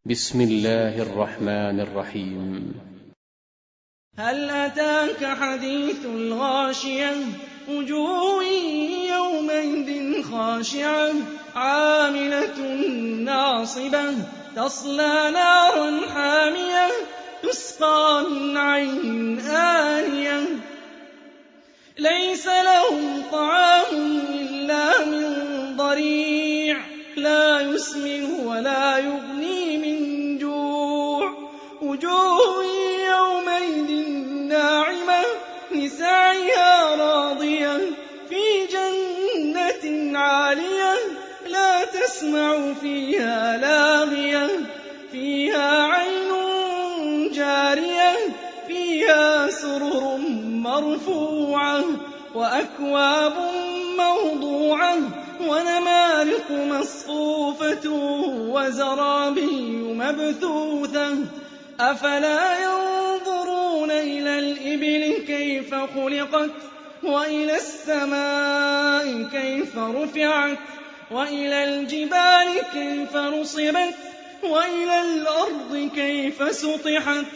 بسم الله الرحمن الرحيم. هل أتاك حديث الغاشية وجوه يومئذ خاشعة عاملة ناصبة تصلى نارا حامية تسقى من عين آنية ليس لهم طعام إلا من ضريع لا يسمن ولا يغني من جوع وجوه يومئذ ناعمة لسعيها راضية في جنة عالية لا تسمع فيها لاغية فيها عين جارية فيها سرر مرفوعة وأكواب موضوعة ونمارق مصفوفة وزرابي مبثوثة أفلا ينظرون إلى الإبل كيف خلقت وإلى السماء كيف رفعت وإلى الجبال كيف نصبت وإلى الأرض كيف سطحت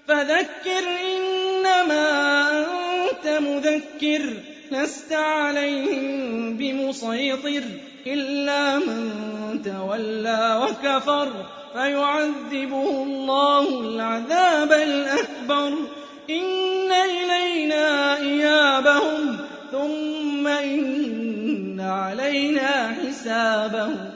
فذكر إنما أنت مذكر لست عليهم بمسيطر إلا من تولى وكفر فيعذبه الله العذاب الأكبر إن إلينا إيابهم ثم إن علينا حسابهم.